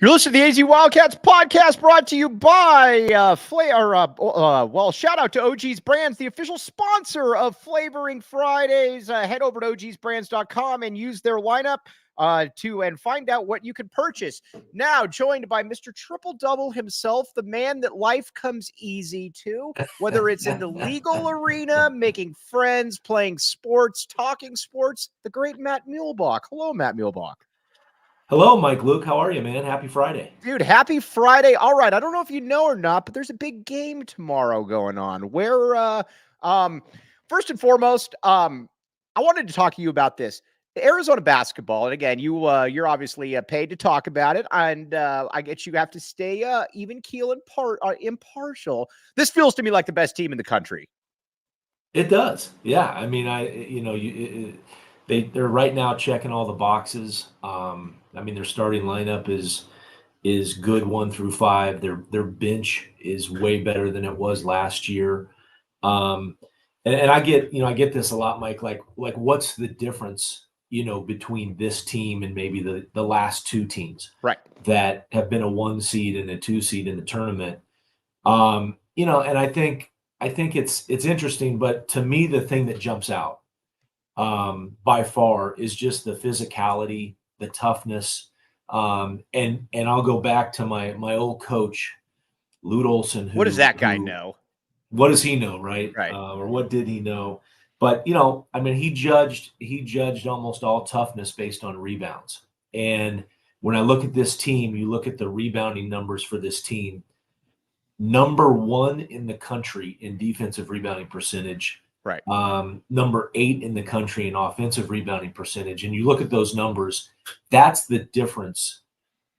You're listening to the AZ Wildcats podcast brought to you by shout out to OG's Brands, the official sponsor of Flavoring Fridays. Head over to ogsbrands.com and use their lineup and find out what you can purchase. Now joined by Mr. Triple Double himself, the man that life comes easy to, whether it's in the legal arena, making friends, playing sports, talking sports, the great Matt Muehlebach. Hello, Matt Muehlebach. Hello, Mike Luke. How are you, man? Happy Friday. Dude, happy Friday. All right. I don't know if you know or not, but there's a big game tomorrow going on where, first and foremost, I wanted to talk to you about this. The Arizona basketball, and again, you're obviously paid to talk about it, and I guess you have to stay even keel and impartial. This feels to me like the best team in the country. It does. Yeah. I mean, they're right now checking all the boxes. I mean, their starting lineup is good 1 through 5. Their bench is way better than it was last year. And I get this a lot, Mike. Like what's the difference, between this team and maybe the last 2 teams, right, that have been a 1 seed and a 2 seed in the tournament? And I think it's interesting, but to me, the thing that jumps out by far is just the physicality, the toughness. And I'll go back to my old coach, Lute Olson. What does that guy know? What does he know, right? Right. Or what did he know? But, I mean, he judged almost all toughness based on rebounds. And when I look at this team, you look at the rebounding numbers for this team, number 1 in the country in defensive rebounding percentage. Right. Number 8 in the country in offensive rebounding percentage. And you look at those numbers, that's the difference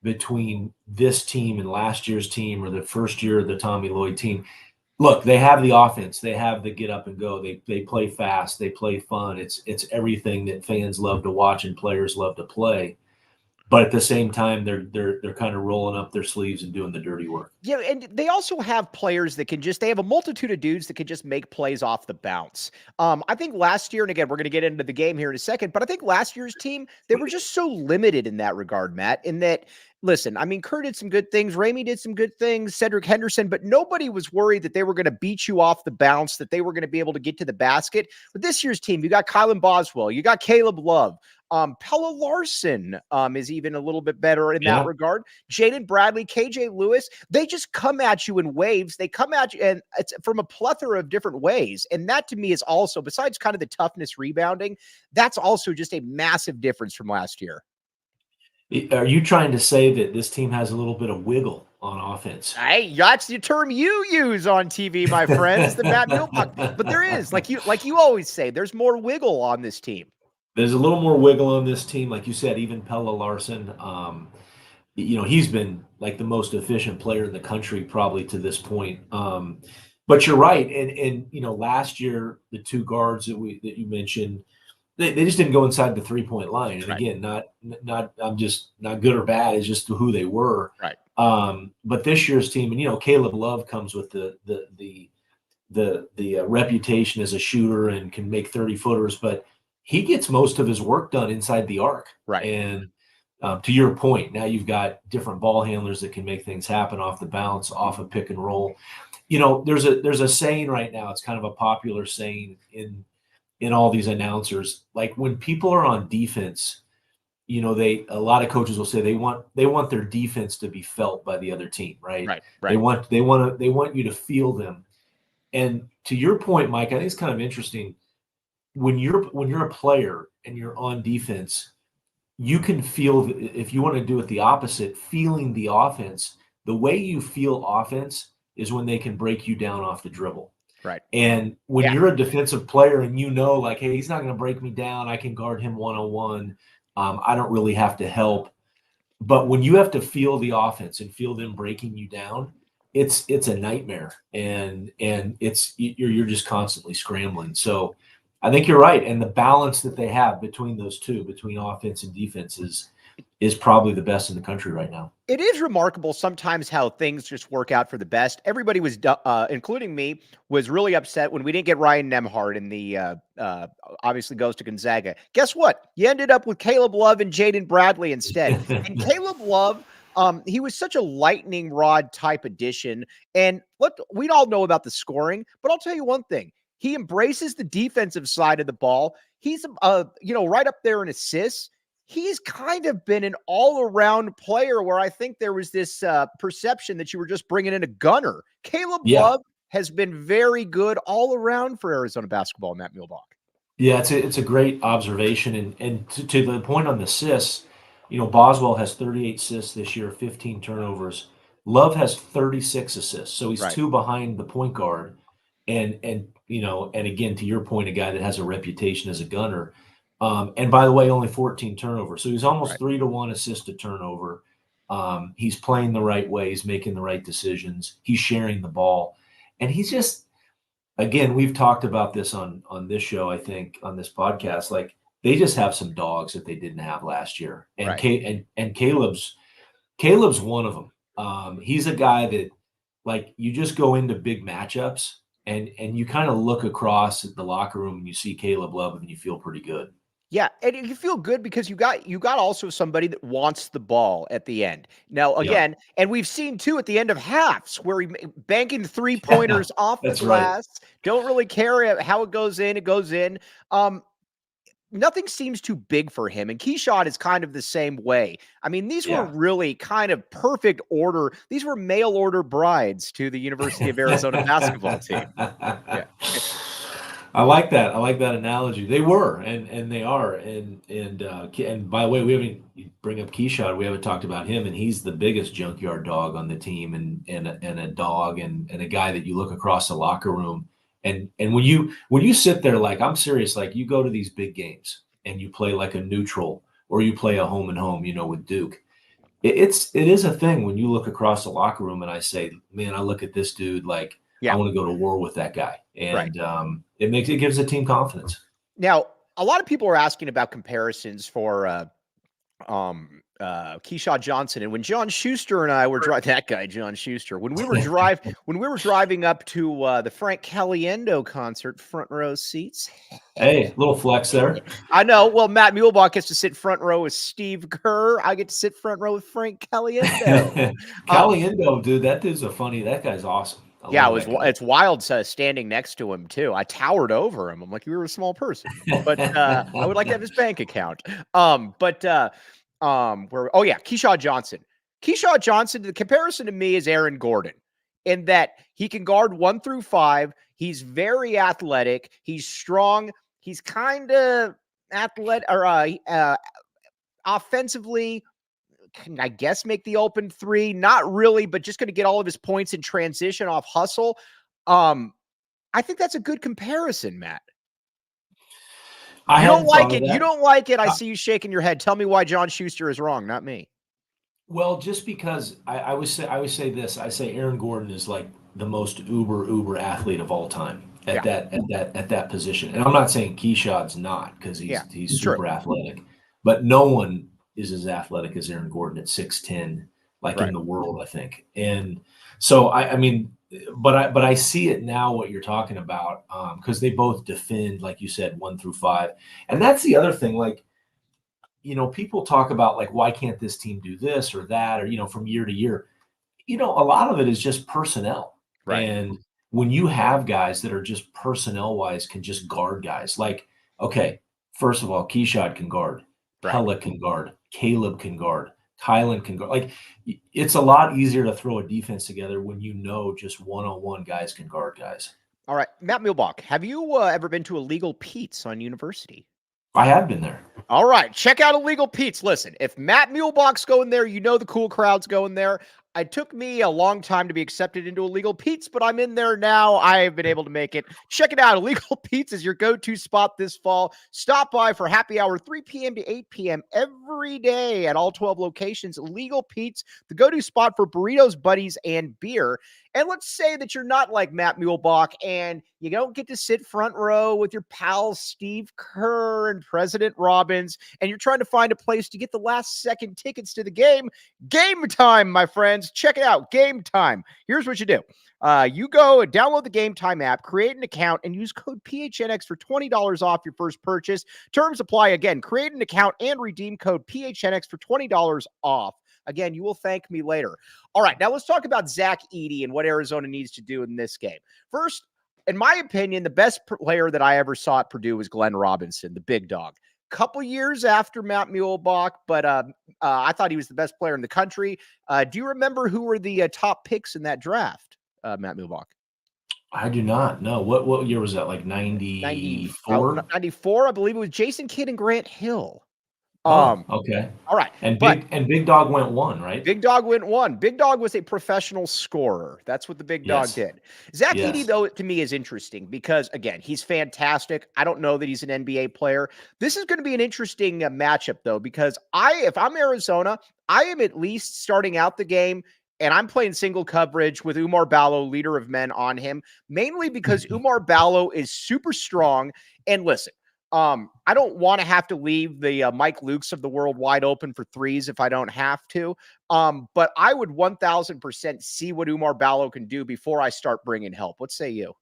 between this team and last year's team or the first year of the Tommy Lloyd team. Look, they have the offense. They have the get up and go. They play fast. They play fun. It's everything that fans love to watch and players love to play. But at the same time, they're kind of rolling up their sleeves and doing the dirty work. Yeah, and they also have players that they have a multitude of dudes that can just make plays off the bounce. I think last year, and again, we're going to get into the game here in a second, but I think last year's team, they were just so limited in that regard, Matt, in that, listen, I mean, Kerr did some good things, Ramey did some good things, Cedric Henderson, but nobody was worried that they were going to beat you off the bounce, that they were going to be able to get to the basket. But this year's team, you got Kylan Boswell, you got Caleb Love, Pella Larson is even a little bit better in that regard. Jaden Bradley, KJ Lewis, they just come at you in waves. They come at you, and it's from a plethora of different ways. And that to me is also, besides kind of the toughness rebounding, that's also just a massive difference from last year. Are you trying to say that this team has a little bit of wiggle on offense? Hey, that's the term you use on TV, my friends, the Matt Muehlebach. But there is, like you always say, there's more wiggle on this team. There's a little more wiggle on this team. Like you said, even Pella Larson, he's been like the most efficient player in the country probably to this point. But you're right. And last year, the 2 guards that you mentioned, they just didn't go inside the 3-point line. And right. Again, not I'm just not good or bad. It's just who they were. Right. But this year's team, and Caleb Love comes with the reputation as a shooter and can make 30-footers, but he gets most of his work done inside the arc. Right. And to your point, now you've got different ball handlers that can make things happen off the bounce, off a pick and roll. There's a saying right now. It's kind of a popular saying in all these announcers. Like when people are on defense, a lot of coaches will say they want their defense to be felt by the other team, right? Right. They want you to feel them. And to your point, Mike, I think it's kind of interesting. When you're a player and you're on defense, you can feel, if you want to do it the opposite, feeling the offense. The way you feel offense is when they can break you down off the dribble. Right. And when you're a defensive player and like, hey, he's not going to break me down. I can guard him one-on-one. I don't really have to help. But when you have to feel the offense and feel them breaking you down, it's a nightmare. And you're just constantly scrambling. So I think you're right. And the balance that they have between those two, between offense and defense, is probably the best in the country right now. It is remarkable sometimes how things just work out for the best. Everybody was, including me, was really upset when we didn't get Ryan Nembhard in the, obviously goes to Gonzaga. Guess what? You ended up with Caleb Love and Jaden Bradley instead. And Caleb Love, He was such a lightning rod type addition. And look, we all know about the scoring, but I'll tell you one thing. He embraces the defensive side of the ball. He's, right up there in assists. He's kind of been an all-around player where I think there was this perception that you were just bringing in a gunner. Caleb Love has been very good all around for Arizona basketball, Matt Muehlebach. Yeah, it's a great observation. And to the point on the assists, Boswell has 38 assists this year, 15 turnovers. Love has 36 assists. So he's 2 behind the point guard. And again, to your point, a guy that has a reputation as a gunner. And by the way, only 14 turnovers. So he's almost 3-to-1 assist to turnover. He's playing the right way. He's making the right decisions. He's sharing the ball. And he's just, again, we've talked about this on this show, I think, on this podcast. Like, they just have some dogs that they didn't have last year. And and Caleb's one of them. He's a guy that, like, you just go into big matchups and you kind of look across at the locker room and you see Caleb Love and you feel pretty good. Yeah, and you feel good because you got also somebody that wants the ball at the end. Now, again, and we've seen too at the end of halves where he banking 3-pointers off the glass. Don't really care how it goes in. It goes in. Nothing seems too big for him, and Keshad is kind of the same way. I mean, these were really kind of perfect order. These were mail order brides to the University of Arizona basketball team. Yeah. I like that. I like that analogy. They were, and they are, and by the way, we haven't bring up Keshad. We haven't talked about him, and he's the biggest junkyard dog on the team, and a dog, and a guy that you look across the locker room, and when you sit there, like, I'm serious, like, you go to these big games and you play like a neutral or you play a home and home, with Duke. It is a thing when you look across the locker room, and I say, man, I look at this dude like. I want to go to war with that guy. And it gives the team confidence. Now, a lot of people are asking about comparisons for Keshad Johnson. And when John Schuster and I were driving, that guy, John Schuster, when we were driving up to the Frank Caliendo concert, front row seats. Hey, little flex there. I know. Well, Matt Muehlebach gets to sit front row with Steve Kerr. I get to sit front row with Frank Caliendo. Caliendo, dude, that guy's awesome. It's wild standing next to him too. I towered over him. I'm like, you were a small person, but I would like to have his bank account. Keshad Johnson. Keshad Johnson, the comparison to me is Aaron Gordon in that he can guard 1 through 5. He's very athletic. He's strong. He's kind of athletic or offensively. Can, I guess, make the open 3? Not really, but just going to get all of his points in transition off hustle. I think that's a good comparison, Matt. You don't like it. You don't like it. I see you shaking your head. Tell me why John Schuster is wrong, not me. Well, just because I would say this. I say Aaron Gordon is like the most uber athlete of all time at that position. And I'm not saying Keshad's not, because he's super athletic, but no one is as athletic as Aaron Gordon at 6'10", in the world, I think. And so I mean, but I see it now what you're talking about, because they both defend, like you said, 1 through 5. And that's the other thing, like, people talk about, like, why can't this team do this or that, or, from year to year. A lot of it is just personnel. Right. And when you have guys that are just personnel wise can just guard guys, like, okay, first of all, Keshad can guard. Pella can guard. Caleb can guard. Kylan can guard. Like, it's a lot easier to throw a defense together when just one-on-one guys can guard guys. All right, Matt Muehlebach, have you ever been to Illegal Pete's on University? I have been there. All right, check out Illegal Pete's. Listen, if Matt Muehlebach's going there, the cool crowd's going there. It took me a long time to be accepted into Illegal Pete's, but I'm in there now. I've been able to make it. Check it out. Illegal Pete's is your go-to spot this fall. Stop by for happy hour 3 p.m. to 8 p.m. every day at all 12 locations. Illegal Pete's, the go-to spot for burritos, buddies, and beer. And let's say that you're not like Matt Muehlebach and you don't get to sit front row with your pals Steve Kerr and President Robbins, and you're trying to find a place to get the last-second tickets to the game. Game time, my friends. Check it out. Game time. Here's what you do. You go and download the Game Time app, create an account, and use code PHNX for $20 off your first purchase. Terms apply. Again, create an account and redeem code PHNX for $20 off. Again, you will thank me later. All right, now let's talk about Zach Edey and what Arizona needs to do in this game. First, in my opinion, the best player that I ever saw at Purdue was Glenn Robinson, the big dog. Couple years after Matt Muehlebach, but I thought he was the best player in the country. Do you remember who were the top picks in that draft, Matt Muehlebach? I do not know. What year was that? Like 94? 94, I believe it was Jason Kidd and Grant Hill. Okay. All right. And Big Dog went 1, right? Big Dog went 1. Big Dog was a professional scorer. That's what the Big Dog did. Zach Edey, though, to me is interesting because, again, he's fantastic. I don't know that he's an NBA player. This is going to be an interesting matchup, though, because if I'm Arizona, I am at least starting out the game and I'm playing single coverage with Oumar Ballo, leader of men, on him, mainly because Oumar Ballo is super strong. And listen, I don't want to have to leave the Mike Lukes of the world wide open for threes if I don't have to. But I would 1,000% see what Oumar Ballo can do before I start bringing help. What say you?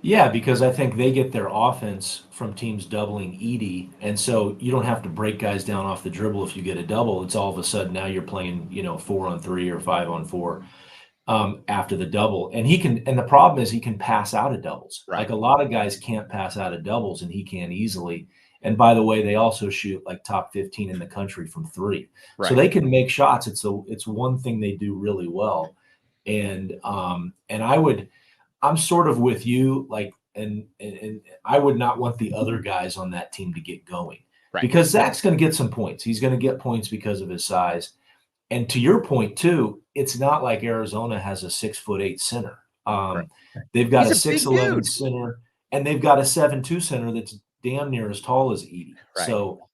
Yeah, because I think they get their offense from teams doubling Edey, and so you don't have to break guys down off the dribble if you get a double. It's all of a sudden now you're playing, 4-on-3 or 5-on-4 after the double. And the problem is he can pass out of doubles. Right. Like a lot of guys can't pass out of doubles, and he can easily. And by the way, they also shoot like top 15 in the country from 3. Right. So they can make shots. It's one thing they do really well. And I'm sort of with you, like, and I would not want the other guys on that team to get going, because Zach's going to get some points. He's going to get points because of his size. And to your point too, it's not like Arizona has a 6'8" center. They've got a 6'11" center, and they've got a 7'2" center that's damn near as tall as Edey. Right. So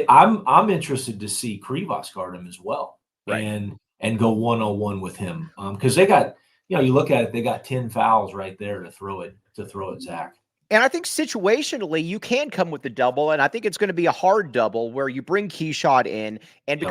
I'm interested to see Krivas guard him as well, and go 1-on-1 with him, because they got. You look at it, they got 10 fouls right there to throw at Zach. And I think situationally, you can come with the double, and I think it's going to be a hard double where you bring Keyshot in.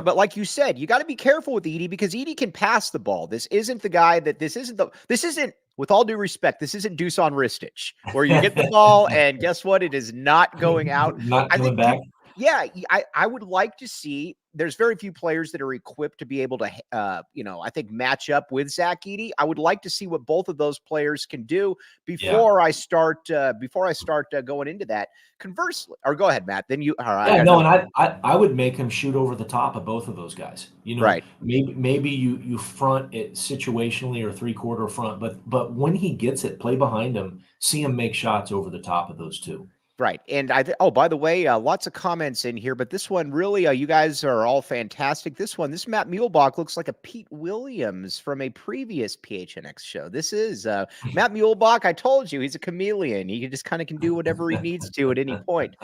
But like you said, you got to be careful with Edey because Edey can pass the ball. This isn't the guy this isn't, with all due respect, this isn't Dusan Ristic, where you get the ball and guess what? It is not going out. Not coming back. I would like to see. There's very few players that are equipped to be able to, I think match up with Zach Edey. I would like to see what both of those players can do before I start going into that. Conversely, or go ahead, Matt. Then you. All right. Yeah, no, and I would make him shoot over the top of both of those guys. Maybe you front it situationally or 3/4 front, but when he gets it, play behind him. See him make shots over the top of those two. Right. And by the way, lots of comments in here, but this one really, you guys are all fantastic. This Matt Muehlebach looks like a Pete Williams from a previous PHNX show. This is Matt Muehlebach. I told you, he's a chameleon. He just kind of can do whatever he needs to at any point.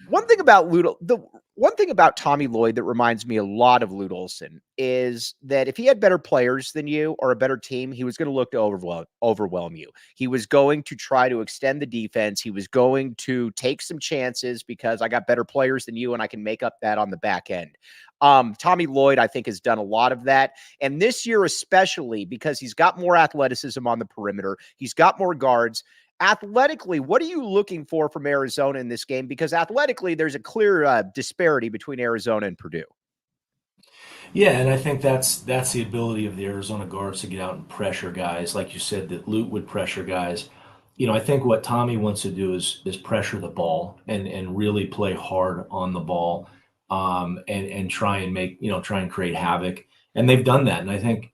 One thing about Tommy Lloyd that reminds me a lot of Lute Olson is that if he had better players than you or a better team, he was going to look to overwhelm you. He was going to try to extend the defense. He was going to take some chances because I got better players than you and I can make up that on the back end. Tommy Lloyd, I think, has done a lot of that. And this year, especially because he's got more athleticism on the perimeter, he's got more guards. Athletically, what are you looking for from Arizona in this game? Because athletically, there's a clear disparity between Arizona and Purdue. Yeah, and I think that's the ability of the Arizona guards to get out and pressure guys. Like you said, that Lute would pressure guys. I think what Tommy wants to do is pressure the ball and really play hard on the ball, and try and create havoc. And they've done that. And I think,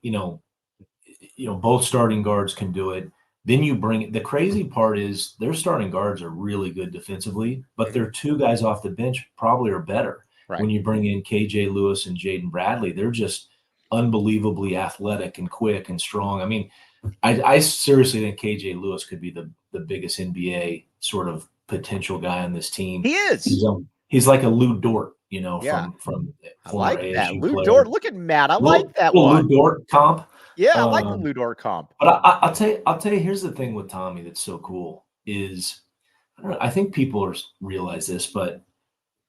both starting guards can do it. Then you bring the crazy part is their starting guards are really good defensively, but their two guys off the bench probably are better. Right. When you bring in KJ Lewis and Jaden Bradley, they're just unbelievably athletic and quick and strong. I mean, I seriously think KJ Lewis could be the biggest NBA sort of potential guy on this team. He is. He's like a Lou Dort, from I like that. Lou Dort. Look at Matt. I like that one. Lou Dort comp. Yeah, I like the Lou Dort comp. But I'll tell you, here's the thing with Tommy that's so cool is, I think people realize this, but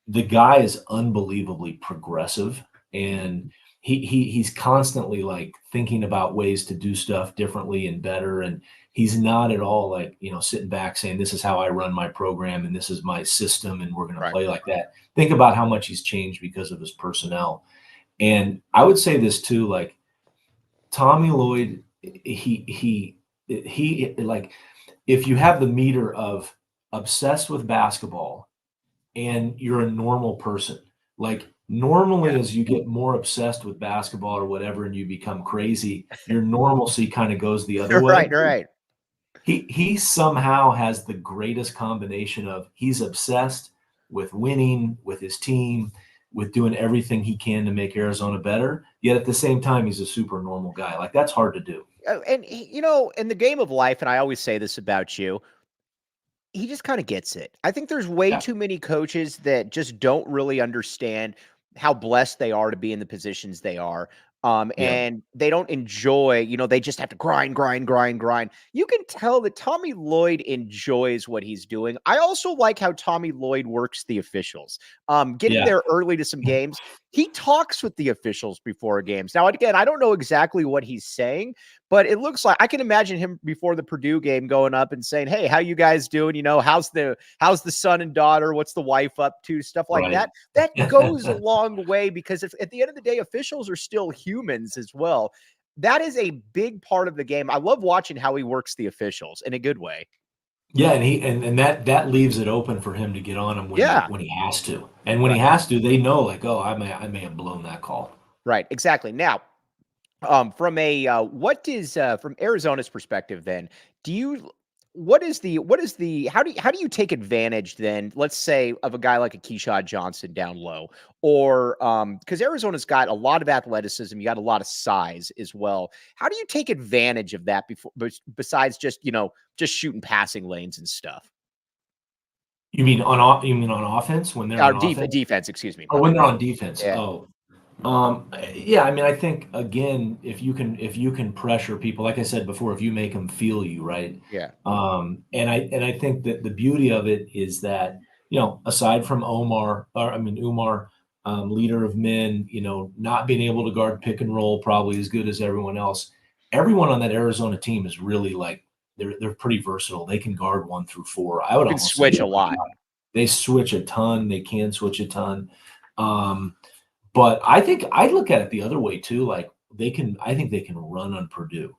the guy is unbelievably progressive, and he's constantly like thinking about ways to do stuff differently and better. And he's not at all like, sitting back saying, this is how I run my program and this is my system and we're going to play like that. Think about how much he's changed because of his personnel. And I would say this too, like Tommy Lloyd, he like if you have the meter of obsessed with basketball and you're a normal person, like normally as you get more obsessed with basketball or whatever and you become crazy, your normalcy kind of goes the other way. Right. He somehow has the greatest combination of he's obsessed with winning with his team, with doing everything he can to make Arizona better. Yet at the same time, he's a super normal guy. Like that's hard to do. And you know, in the game of life, and I always say this about you, he just kind of gets it. I think there's way Yeah. too many coaches that just don't really understand how blessed they are to be in the positions they are. Yeah. And they don't enjoy, you know, they just have to grind. You can tell that Tommy Lloyd enjoys what he's doing. I also like how Tommy Lloyd works the officials. Getting Yeah. there early to some games, he talks with the officials before games. Now, again, I don't know exactly what he's saying, but it looks like I can imagine him before the Purdue game going up and saying, "Hey, how you guys doing? You know, how's the son and daughter? What's the wife up to?" Stuff like Right. that. That goes a long way because if at the end of the day, officials are still humans as well. That is a big part of the game. I love watching how he works the officials in a good way. Yeah, and that leaves it open for him to get on him Yeah. when he has to. And when he Right. has to, they know like, oh, I may have blown that call. Right. Exactly. Now, from a what is from Arizona's perspective, then do you what is the how do you take advantage then, let's say, of a guy like a Keyshawn Johnson down low, or because Arizona's got a lot of athleticism, you got a lot of size as well. How do you take advantage of that besides just, you know, just shooting passing lanes and stuff? You mean on offense when they're Or on offense? defense, excuse me. Or My when bad. they're on defense? Yeah. Oh, yeah, I mean, I think again, if you can pressure people, like I said before, if you make them feel you, right? Yeah. And I think that the beauty of it is that, you know, aside from Oumar, leader of men, you know, not being able to guard pick and roll probably as good as everyone else. Everyone on that Arizona team is really like they're pretty versatile. They can guard 1 through 4. I would Can almost say switch a every lot. guy. They switch a ton. They can switch a ton. But I think I look at it the other way too. Like I think they can run on Purdue,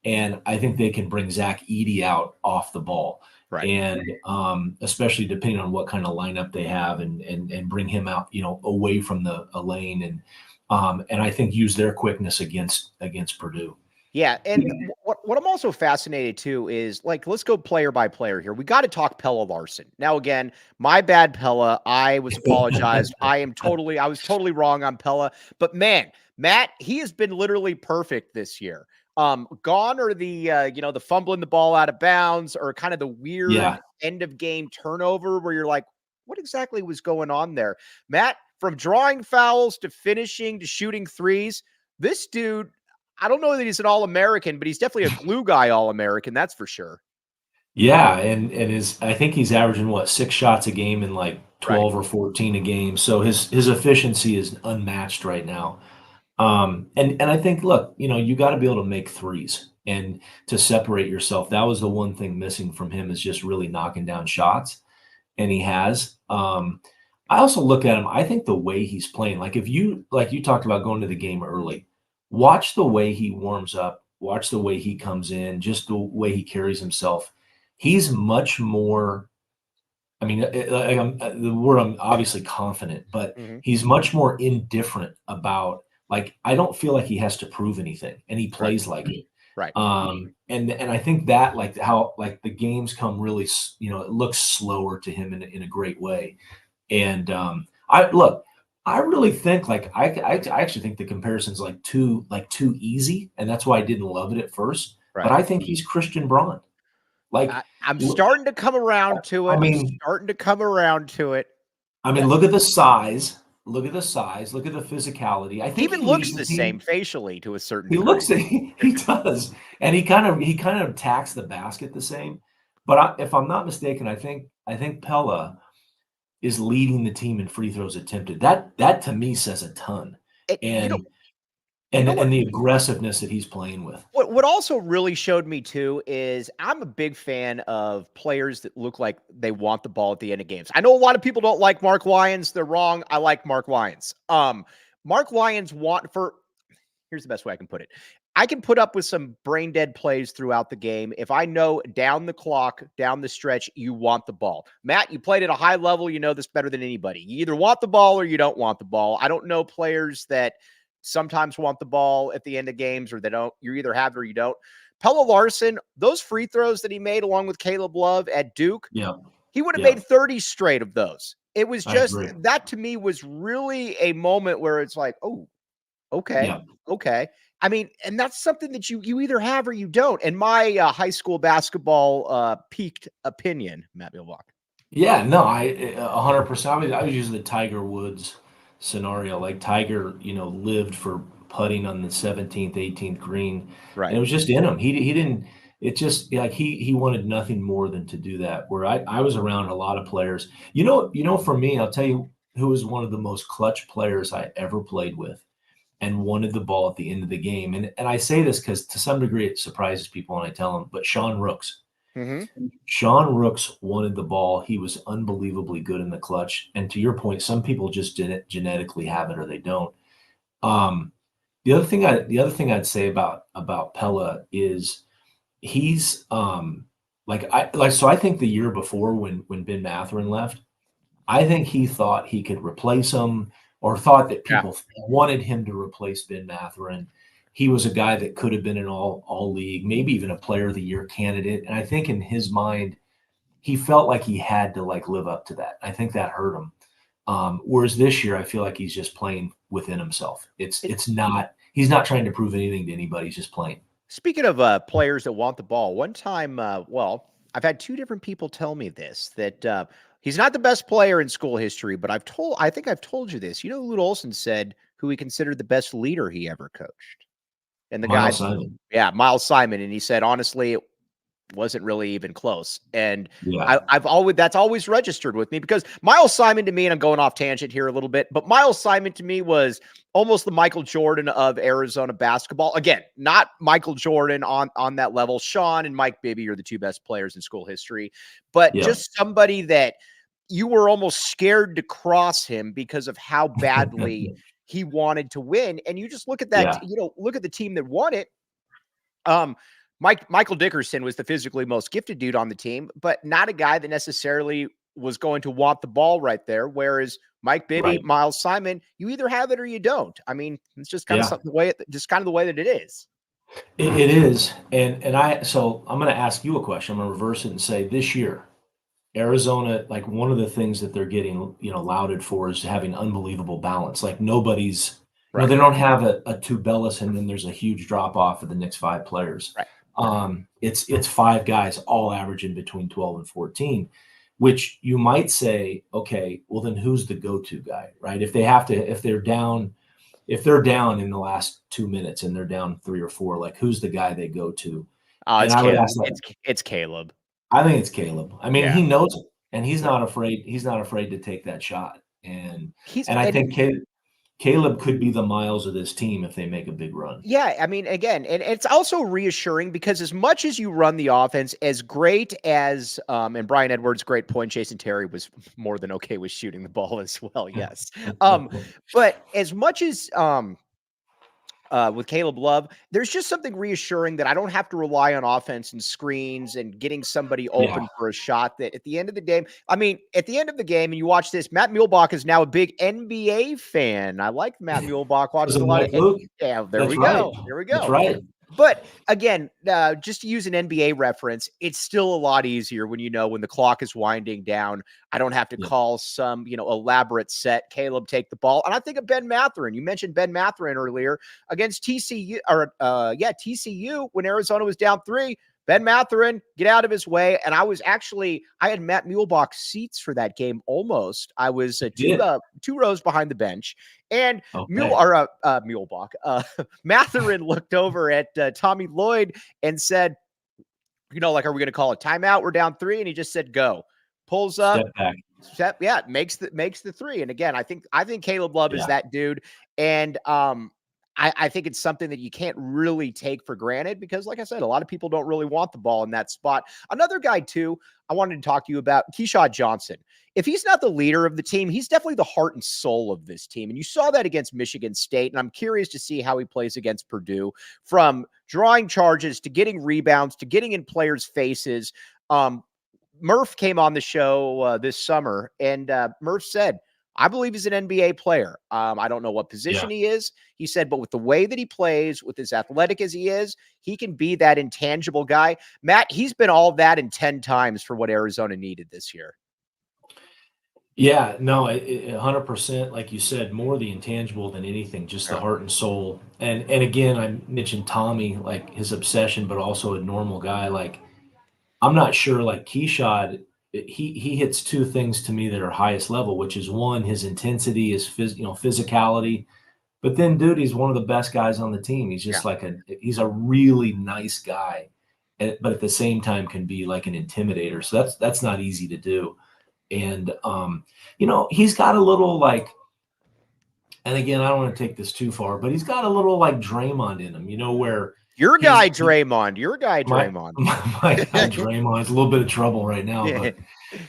and I think they can bring Zach Edey out off the ball, Right. and especially depending on what kind of lineup they have, and bring him out, you know, away from the lane, and I think use their quickness against Purdue. Yeah, and what I'm also fascinated too is, like, let's go player by player here. We got to talk Pella Larson. Now, again, my bad, Pella. I was apologized. I was totally wrong on Pella. But man, Matt, he has been literally perfect this year. Gone are the you know, the fumbling the ball out of bounds, or kind of the weird Yeah, end of game turnover where you're like, what exactly was going on there, Matt? From drawing fouls to finishing to shooting threes, this dude, I don't know that he's an All-American, but he's definitely a glue guy All-American, that's for sure. yeah, and I think he's averaging what 6 shots a game and like Right. 12 or 14 a game. So his efficiency is unmatched right now. And I think, look, you know, you got to be able to make threes and to separate yourself. That was the one thing missing from him, is just really knocking down shots, and he has. I also look at him. I think the way he's playing, like you talked about going to the game early, watch the way he warms up, watch the way he comes in, just the way he carries himself. He's much more. I mean, the word, I'm obviously confident, but Mhm. he's much more indifferent about, like, I don't feel like he has to prove anything, and he Right. plays like it. Right. And I think that, like, how, like, the games come really, you know, it looks slower to him in a great way. And I really think, like, I actually think the comparison's too easy, and that's why I didn't love it at first. But Right. I think he's Christian Braun. Like, I'm starting to come around to I it. mean, Yeah. look at the size. Look at the size. Look at the physicality. I He think even he leads looks the the same team. facially to a certain He degree. looks he does, and he kind of attacks the basket the same. But if I'm not mistaken, I think Pella is leading the team in free throws attempted. That to me says a ton, It, and you know what and the aggressiveness that he's playing with. What also really showed me too is I'm a big fan of players that look like they want the ball at the end of games. I know a lot of people don't like Mark Lyons. They're wrong. I like Mark Lyons. Mark Lyons here's the best way I can put it. I can put up with some brain dead plays throughout the game if I know down the clock, down the stretch, you want the ball. Matt, you played at a high level. You know this better than anybody. You either want the ball or you don't want the ball. I don't know players that sometimes want the ball at the end of games or they don't. You either have it or you don't. Pella Larson, those free throws that he made along with Caleb Love at Duke, he would have made 30 straight of those. It was just that to me was really a moment where it's like, oh, okay. Yeah. Okay. I mean, and that's something that you either have or you don't. In my high school basketball peaked opinion, Matt Muehlebach. Yeah, no, 100%. I was using the Tiger Woods scenario. Like Tiger, lived for putting on the 17th, 18th green. Right. And it was just in him. He didn't. It just like he wanted nothing more than to do that. Where I was around a lot of players. For me, I'll tell you who was one of the most clutch players I ever played with and wanted the ball at the end of the game. And I say this because to some degree it surprises people when I tell them, but Sean Rooks. Mm-hmm. Sean Rooks wanted the ball. He was unbelievably good in the clutch. And to your point, some people just didn't genetically have it or they don't. The other thing I'd say about Pella is he's so I think the year before when Ben Mathurin left, I think he thought he could replace him or thought that people wanted him to replace Ben Mathurin. He was a guy that could have been an all league, maybe even a player of the year candidate. And I think in his mind, he felt like he had to live up to that. I think that hurt him. Whereas this year, I feel like he's just playing within himself. He's not trying to prove anything to anybody. He's just playing. Speaking of players that want the ball, one time, I've had two different people tell me this, that he's not the best player in school history, but I think I've told you this. Lute Olson said who he considered the best leader he ever coached. And the Miles Simon. Yeah, Miles Simon. And he said, honestly, it wasn't really even close. And that's always registered with me because Miles Simon to me, and I'm going off tangent here a little bit, but Miles Simon to me was almost the Michael Jordan of Arizona basketball. Again, not Michael Jordan on that level. Sean and Mike Bibby are the two best players in school history, but just somebody that you were almost scared to cross him because of how badly he wanted to win. And you just look at that, look at the team that won it. Michael Dickerson was the physically most gifted dude on the team, but not a guy that necessarily was going to want the ball right there. Whereas Mike Bibby, Miles Simon, you either have it or you don't. I mean, it's just kind of the way that it is. It is. So I'm going to ask you a question. I'm going to reverse it and say this year, Arizona, one of the things that they're getting, lauded for is having unbelievable balance. Nobody's, they don't have a Tubelis and then there's a huge drop off of the next five players. Right. It's five guys all averaging between 12 and 14, which you might say, okay, well then who's the go-to guy, right? If they're down in the last 2 minutes and they're down 3 or 4, who's the guy they go to? It's Caleb. I think it's Caleb. I mean, he knows it, and he's not afraid. He's not afraid to take that shot. And I think Caleb could be the Miles of this team if they make a big run. Yeah, I mean, again, and it's also reassuring because as much as you run the offense, as great as and Brian Edwards' great point, Jason Terry was more than okay with shooting the ball as well. Yes, but as much as with Caleb Love, there's just something reassuring that I don't have to rely on offense and screens and getting somebody open for a shot. That at the end of the game, and you watch this, Matt Muehlebach is now a big NBA fan. I like Matt Muehlebach watching a lot of NBA. Yeah, there we go. That's right. But again, just to use an NBA reference, it's still a lot easier when when the clock is winding down. I don't have to call some, elaborate set. Caleb, take the ball. And I think of Ben Mathurin. You mentioned Ben Mathurin earlier against TCU TCU when Arizona was down 3. Ben Mathurin, get out of his way. And I had Matt Muehlebach seats for that game almost. I was two rows behind the bench. And Muehlebach, Mathurin looked over at Tommy Lloyd and said, are we going to call a timeout? We're down 3. And he just said, go. Pulls up. Step back. Makes the 3. And again, I think Caleb Love is that dude. And I think it's something that you can't really take for granted because, like I said, a lot of people don't really want the ball in that spot. Another guy, too, I wanted to talk to you about, Keyshawn Johnson. If he's not the leader of the team, he's definitely the heart and soul of this team. And you saw that against Michigan State. And I'm curious to see how he plays against Purdue, from drawing charges to getting rebounds to getting in players' faces. Murph came on the show this summer, and Murph said, I believe he's an NBA player. I don't know what position he is. He said, but with the way that he plays, with as athletic as he is, he can be that intangible guy. Matt, he's been all that and 10 times for what Arizona needed this year. Yeah, no, 100%. Like you said, more the intangible than anything, just the heart and soul. And again, I mentioned Tommy, like his obsession, but also a normal guy. Like, I'm not sure, like Keyshawn, he hits two things to me that are highest level, which is one, his intensity, his physicality. But then, dude, he's one of the best guys on the team. He's just he's a really nice guy, but at the same time can be like an intimidator. So that's not easy to do. And he's got a little like, and again, I don't want to take this too far, but he's got a little like Draymond in him, where your guy Draymond, my guy Draymond's a little bit of trouble right now, but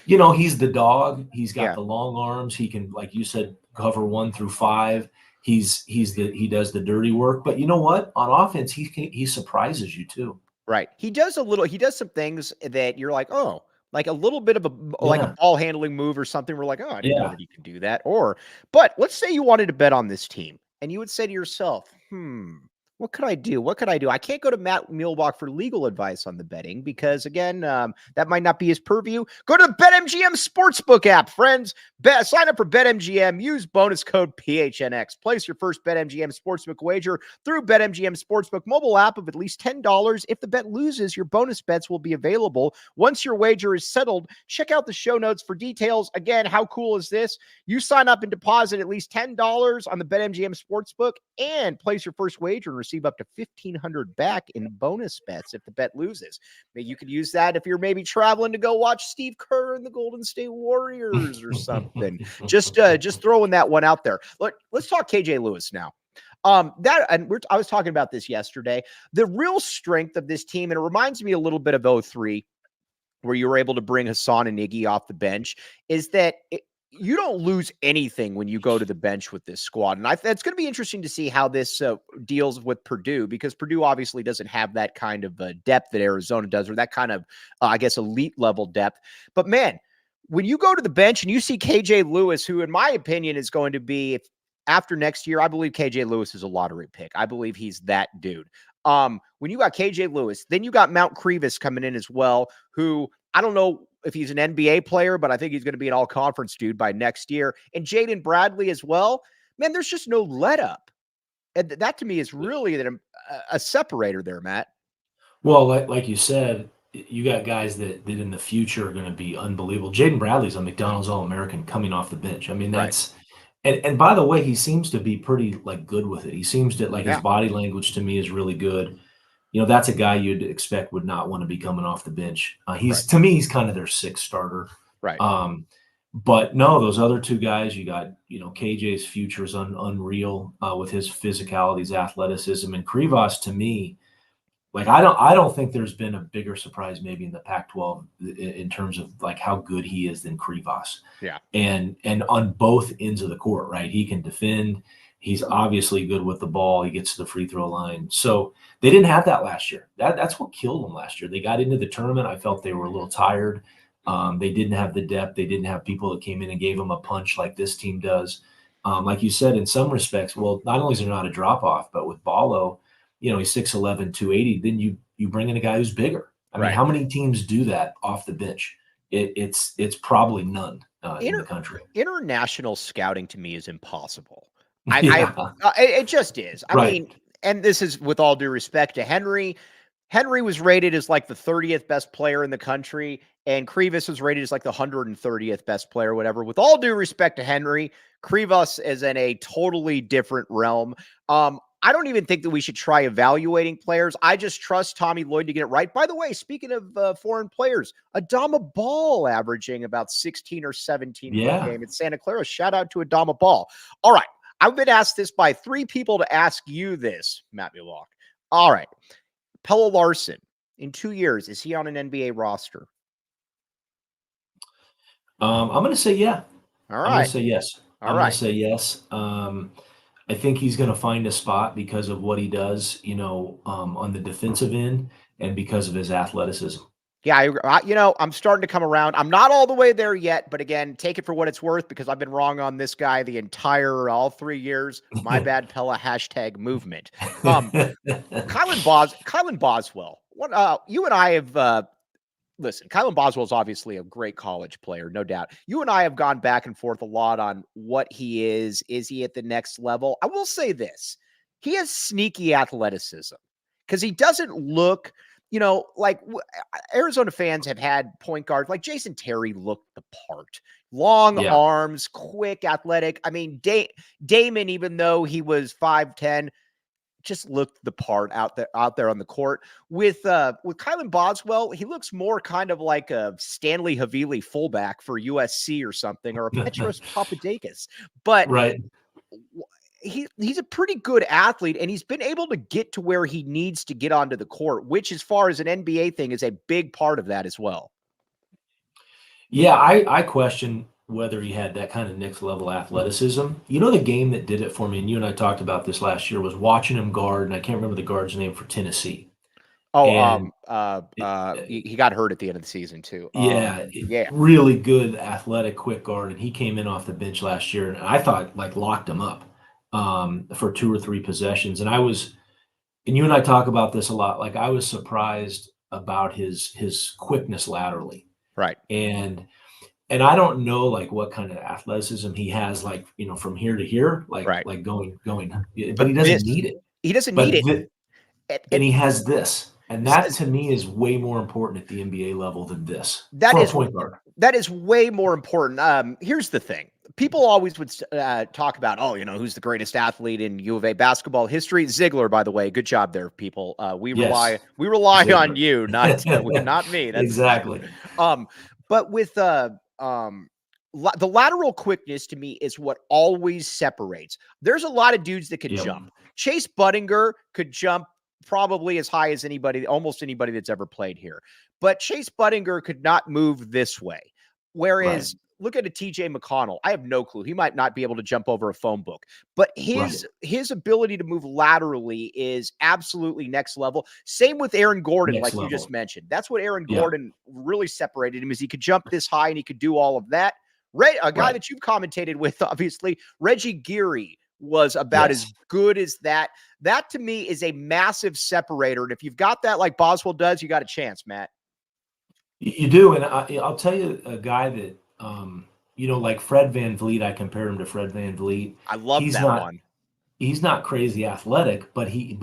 he's the dog. He's got the long arms. He can, like you said, cover 1 through 5. He does the dirty work, but you know what? On offense, he surprises you too. Right. He does some things that you're like, oh, like a little bit of a ball handling move or something. We're like, oh, I didn't know that he could do that. But let's say you wanted to bet on this team and you would say to yourself, what could I do? I can't go to Matt Muehlebach for legal advice on the betting because, again, that might not be his purview. Go to the BetMGM Sportsbook app, friends. Sign up for BetMGM. Use bonus code PHNX. Place your first BetMGM Sportsbook wager through BetMGM Sportsbook mobile app of at least $10. If the bet loses, your bonus bets will be available. Once your wager is settled, check out the show notes for details. Again, how cool is this? You sign up and deposit at least $10 on the BetMGM Sportsbook and place your first wager and receive up to $1,500 back in bonus bets if the bet loses. You could use that if you're maybe traveling to go watch Steve Kerr and the Golden State Warriors or something. just throwing that one out there. Look, let's talk KJ Lewis now. I was talking about this yesterday. The real strength of this team, and it reminds me a little bit of 2003, where you were able to bring Hassan and Iggy off the bench, is that you don't lose anything when you go to the bench with this squad. And it's going to be interesting to see how this deals with Purdue, because Purdue obviously doesn't have that kind of depth that Arizona does, or that kind of, elite level depth. But man, when you go to the bench and you see KJ Lewis, who in my opinion is going to be, after next year, I believe KJ Lewis is a lottery pick. I believe he's that dude. When you got KJ Lewis, then you got Mount Krivas coming in as well, who I don't know if he's an NBA player, but I think he's going to be an all-conference dude by next year. And Jaden Bradley as well. Man, there's just no let up. And that to me is really a separator there, Matt. Well, like you said, you got guys that in the future are going to be unbelievable. Jaden Bradley's a McDonald's All-American coming off the bench. I mean, that's and by the way, he seems to be pretty good with it. He seems to his body language to me is really good. That's a guy you'd expect would not want to be coming off the bench. To me, he's kind of their sixth starter. Right. But no, those other two guys, you got, KJ's future is unreal with his physicality, his athleticism, and Krivas to me, I don't think there's been a bigger surprise maybe in the Pac-12 in terms of how good he is than Krivas. Yeah. And on both ends of the court, right? He can defend. He's obviously good with the ball. He gets to the free throw line. So they didn't have that last year. That's what killed them last year. They got into the tournament. I felt they were a little tired. They didn't have the depth. They didn't have people that came in and gave them a punch like this team does. Like you said, in some respects, well, not only is there not a drop-off, but with Ballo, he's 6'11", 280. Then you bring in a guy who's bigger. I mean, how many teams do that off the bench? It's probably none in the country. International scouting to me is impossible. It just is. I mean, and this is with all due respect to Henry. Henry was rated as the 30th best player in the country, and Krivas was rated as the 130th best player, whatever. With all due respect to Henry, Krivas is in a totally different realm. I don't even think that we should try evaluating players. I just trust Tommy Lloyd to get it right. By the way, speaking of foreign players, Adama Ball averaging about 16 or 17 per game in Santa Clara. Shout out to Adama Ball. All right. I've been asked this by 3 people to ask you this, Matt Muehlebach. All right. Pelle Larsson, in 2 years, is he on an NBA roster? I'm going to say yeah. All I'm going right. to say yes. All I'm going right. to say yes. I think he's going to find a spot because of what he does, on the defensive end and because of his athleticism. Yeah, I'm starting to come around. I'm not all the way there yet, but again, take it for what it's worth because I've been wrong on this guy all 3 years. My bad, Pella #movement. Kylan Boswell. You and I have listen, Kylan Boswell is obviously a great college player, no doubt. You and I have gone back and forth a lot on what he is. Is he at the next level? I will say this. He has sneaky athleticism because he doesn't look, like Arizona fans have had point guards like Jason Terry looked the part. Long Yeah. arms, quick, athletic. I mean, Damon, even though he was 5'10", just looked the part out there on the court. With Kylan Boswell, he looks more kind of like a Stanley Havili fullback for USC or something, or a Petros Papadakis. But right. He's a pretty good athlete, and he's been able to get to where he needs to get onto the court, which, as far as an NBA thing, is a big part of that as well. Yeah, I question whether he had that kind of next level athleticism. The game that did it for me, and you and I talked about this last year, was watching him guard, and I can't remember the guard's name for Tennessee. Oh, he got hurt at the end of the season too. Yeah, really good, athletic, quick guard, and he came in off the bench last year, and I thought locked him up for 2 or 3 possessions. And you and I talk about this a lot. I was surprised about his quickness laterally. Right. And I don't know what kind of athleticism he has, from here to here, right. going, but he doesn't need it. He doesn't need it. And he has this. And that to me is way more important at the NBA level than this. That for is a point guard. That is way more important. Here's the thing. People always would talk about, who's the greatest athlete in U of A basketball history? Ziegler, by the way. Good job there, people. We rely on you, not me. That's exactly. But with the lateral quickness, to me, is what always separates. There's a lot of dudes that can jump. Chase Budinger could jump probably as high as almost anybody that's ever played here. But Chase Budinger could not move this way. Whereas, look at a TJ McConnell. I have no clue. He might not be able to jump over a phone book, but his ability to move laterally is absolutely next level. Same with Aaron Gordon, you just mentioned. That's what Aaron Gordon really separated him, is he could jump this high and he could do all of that. A guy that you've commentated with, obviously, Reggie Geary was about as good as that. That to me is a massive separator. And if you've got that like Boswell does, you got a chance, Matt. You do. And I'll tell you a guy that, like Fred VanVleet, I compare him to Fred VanVleet. I love one. He's not crazy athletic, but he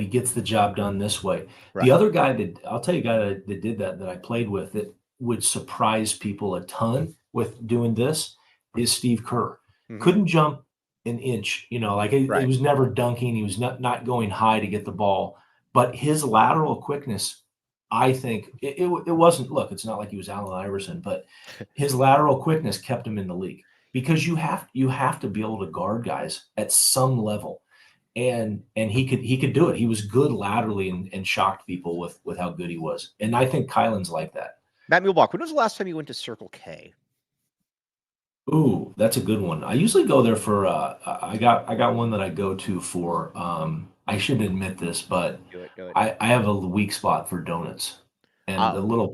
gets the job done this way. Right. The other guy that did that I played with that would surprise people a ton with doing this is Steve Kerr. Mm-hmm. Couldn't jump an inch, he was never dunking. He was not going high to get the ball, but his lateral quickness, I think it wasn't, look, it's not like he was Allen Iverson, but his lateral quickness kept him in the league, because you have to be able to guard guys at some level. And he could do it. He was good laterally and shocked people with how good he was. And I think Kylan's like that. Matt Muehlebach, when was the last time you went to Circle K? Ooh, that's a good one. I usually go there for I got one that I go to for I shouldn't admit this, but do it. I have a weak spot for donuts. And the little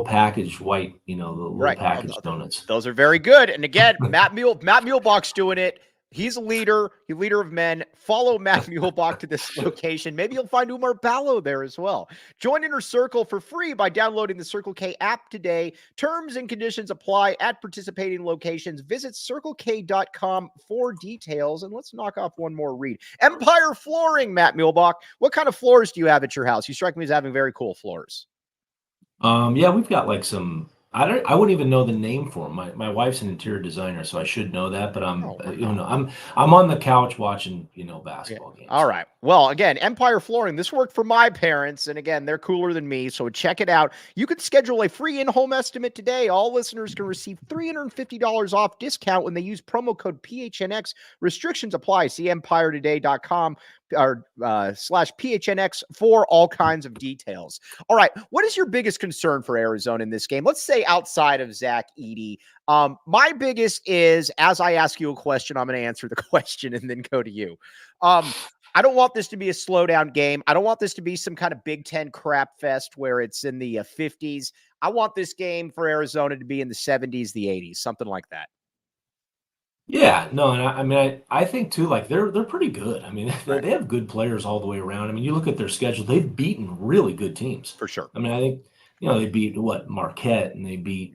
packaged white, the little packaged donuts. Those are very good. And again, Matt Muehlebach's doing it. He's a leader of men. Follow Matt Muehlebach to this location. Maybe you'll find Oumar Ballo there as well. Join Inner Circle for free by downloading the Circle K app today. Terms and conditions apply at participating locations. Visit CircleK.com for details. And let's knock off one more read. Empire Flooring, Matt Muehlebach. What kind of floors do you have at your house? You strike me as having very cool floors. Yeah, we've got some I wouldn't even know the name for him. My wife's an interior designer, so I should know that. But Oh, wow. I'm on the couch watching Yeah. basketball games. All right. Well, again, Empire Flooring, this worked for my parents. And again, they're cooler than me. So check it out. You can schedule a free in-home estimate today. All listeners can receive $350 off discount when they use promo code PHNX. Restrictions apply. See empiretoday.com or slash PHNX for all kinds of details. All right. What is your biggest concern for Arizona in this game? Let's say outside of Zach Edey. My biggest is, as I ask you a question, I'm going to answer the question and then go to you. I don't want this to be a slowdown game. I don't want this to be some kind of Big Ten crap fest where it's in the 50s. I want this game for Arizona to be in the 70s, the 80s, something like that. Yeah, no, and I mean, I think too, like they're pretty good. I mean, Right. they have good players all the way around. I mean, you look at their schedule; they've beaten really good teams. For sure. I mean, I think they beat what Marquette, and they beat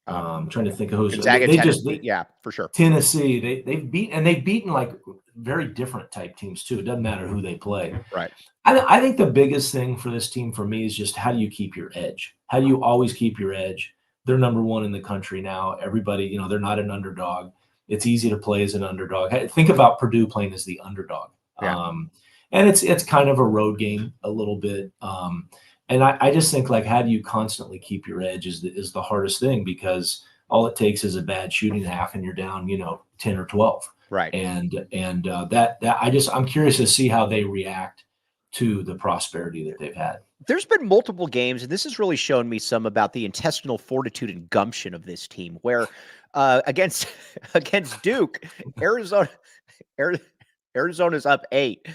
trying to think of who's Gonzaga, they just Tennessee. Yeah, for sure. Tennessee. They've beaten like very different type teams too. It doesn't matter who they play. Right. I think the biggest thing for this team for me is just how do you keep your edge? How do you always keep your edge? They're number one in the country now. Everybody, they're not an underdog. It's easy to play as an underdog. Think about Purdue playing as the underdog. Yeah. And it's kind of a road game a little bit. And I just think, like, how do you constantly keep your edge is the hardest thing, because all it takes is a bad shooting half and you're down, 10 or 12. Right. And that I'm curious to see how they react to the prosperity that they've had. There's been multiple games, and this has really shown me some about the intestinal fortitude and gumption of this team, where against Duke, Arizona's up 8.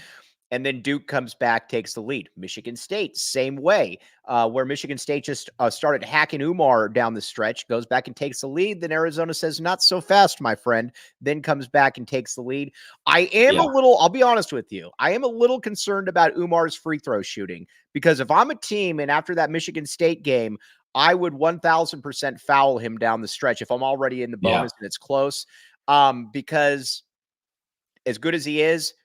And then Duke comes back, takes the lead. Michigan State, same way, where Michigan State just started hacking Oumar down the stretch, goes back and takes the lead. Then Arizona says, not so fast, my friend, then comes back and takes the lead. I'll be honest with you, I am a little concerned about Oumar's free throw shooting, because if I'm a team and after that Michigan State game, I would 1000% foul him down the stretch if I'm already in the bonus and it's close, because as good as he is,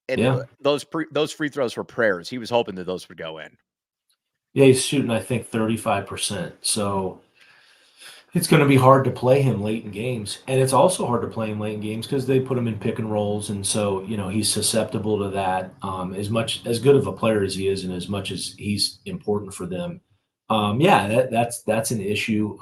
and those free throws were prayers. He was hoping that those would go in. Yeah, he's shooting, I think, 35%. So it's going to be hard to play him late in games. And it's also hard to play him late in games because they put him in pick and rolls. And so, he's susceptible to that. As good of a player as he is and as much as he's important for them. That's an issue.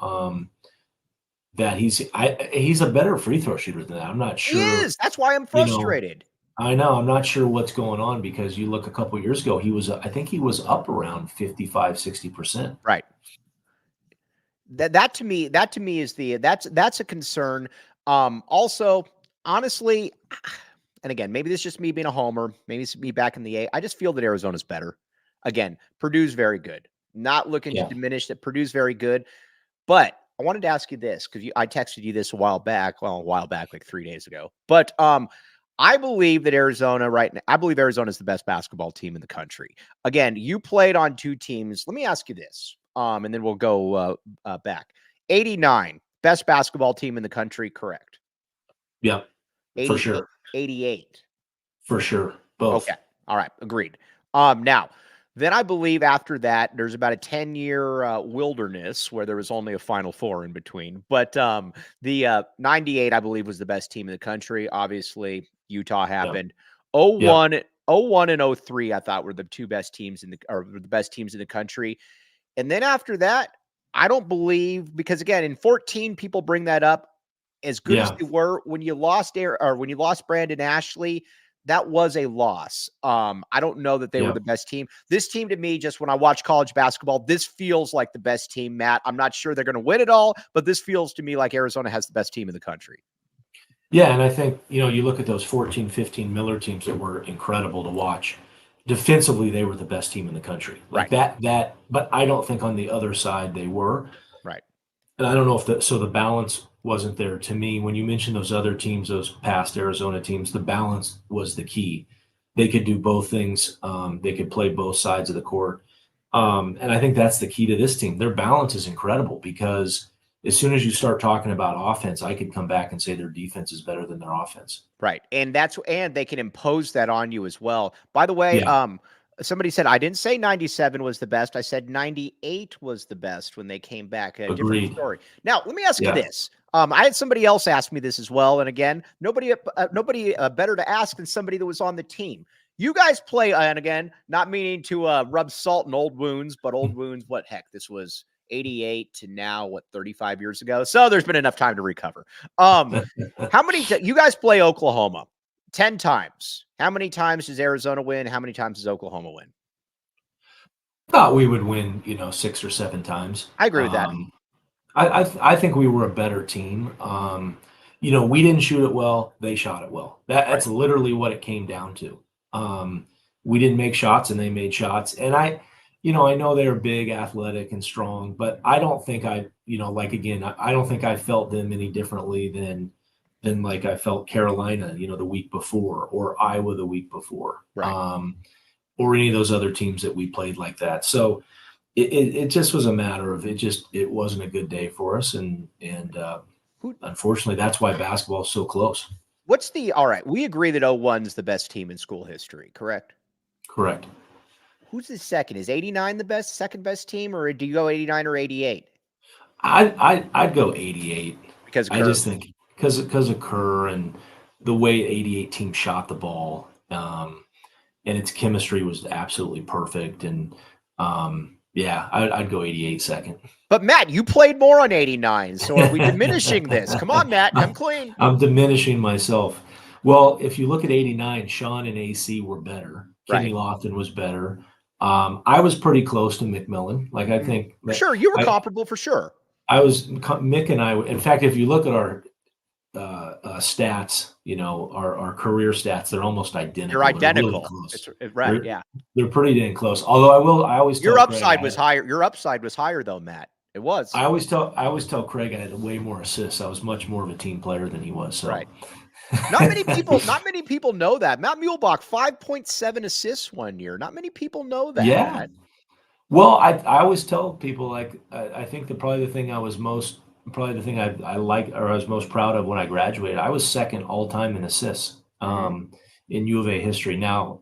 That he's a better free throw shooter than that. I'm not sure. He is. That's why I'm frustrated. I know. I'm not sure what's going on, because you look a couple of years ago, I think he was up around 55, 60%. Right. That to me is that's a concern. Also, honestly, and again, maybe this is just me being a homer, maybe it's me back in the A. I just feel that Arizona's better. Again, Purdue's very good. Not looking to diminish that Purdue's very good, but I wanted to ask you this, because I texted you this a while back, like 3 days ago. But I believe that Arizona is the best basketball team in the country. Again, you played on two teams. Let me ask you this, and then we'll go back. 89, best basketball team in the country, correct? Yeah, for sure. 88. For sure. Both. Okay. All right. Agreed. Now, then I believe after that, there's about a 10-year wilderness where there was only a Final Four in between. But the 98, I believe, was the best team in the country. Obviously, Utah happened. 01 and 03, I thought, were the two best teams the best teams in the country. And then after that, I don't believe, because again, in 14, people bring that up, as good as they were, when you lost Brandon Ashley, that was a loss. I don't know that they were the best team. This team, to me, just when I watch college basketball, this feels like the best team, Matt. I'm not sure they're going to win it all, but this feels to me like Arizona has the best team in the country. Yeah, and I think, you look at those 14, 15 Miller teams that were incredible to watch. Defensively, they were the best team in the country. Like that, but I don't think on the other side they were. Right. And I don't know if the balance wasn't there. To me, when you mentioned those other teams, those past Arizona teams, the balance was the key. They could do both things. They could play both sides of the court. And I think that's the key to this team. Their balance is incredible, because as soon as you start talking about offense, I could come back and say their defense is better than their offense. Right. And they can impose that on you as well. By the way, Somebody said, I didn't say 97 was the best. I said 98 was the best when they came back. A different Agreed. story. Now, let me ask you Yeah. this. I had somebody else ask me this as well. And again, nobody better to ask than somebody that was on the team. You guys play, and again, not meaning to rub salt in old wounds, but old wounds, what heck, this was 88 to now, 35 years ago. So there's been enough time to recover. How many, you guys play Oklahoma? 10 times. How many times does Arizona win? How many times does Oklahoma win? Thought we would win, 6 or 7 times. I agree with that. I think we were a better team. We didn't shoot it well. They shot it well. That's literally what it came down to. We didn't make shots and they made shots. And I know they're big, athletic, and strong, but I don't think I don't think I felt them any differently than like I felt Carolina, the week before, or Iowa the week before, right. Or any of those other teams that we played like that. So it just was a matter of it wasn't a good day for us, and unfortunately, that's why basketball is so close. All right, we agree that 01 is the best team in school history, correct? Correct. Who's the second? Is 89 the second best team, or do you go 89 or 88? I'd go 88 because I just think because of Kerr and the way 88 team shot the ball, and its chemistry was absolutely perfect. And I'd go 88 second. But Matt, you played more on 89, so are we diminishing this? Come on, Matt, come clean. I'm diminishing myself. Well, if you look at 89, Sean and AC were better. Kenny Lofton was better. I was pretty close to McMillan. Like, I think for sure you were comparable for sure. Mick and I. In fact, if you look at our stats, our career stats, they're almost identical. You're identical. Really close. Right. Yeah. They're pretty dang close. Although I always your upside was higher. Your upside was higher though, Matt. It was. I always tell Craig I had way more assists. I was much more of a team player than he was. So. Right. Not many people know that. Matt Muehlebach, 5.7 assists one year. Not many people know that. Yeah. Matt. Well, I always tell people, like, I think probably the thing I was most proud of when I graduated, I was second all time in assists in U of A history. Now,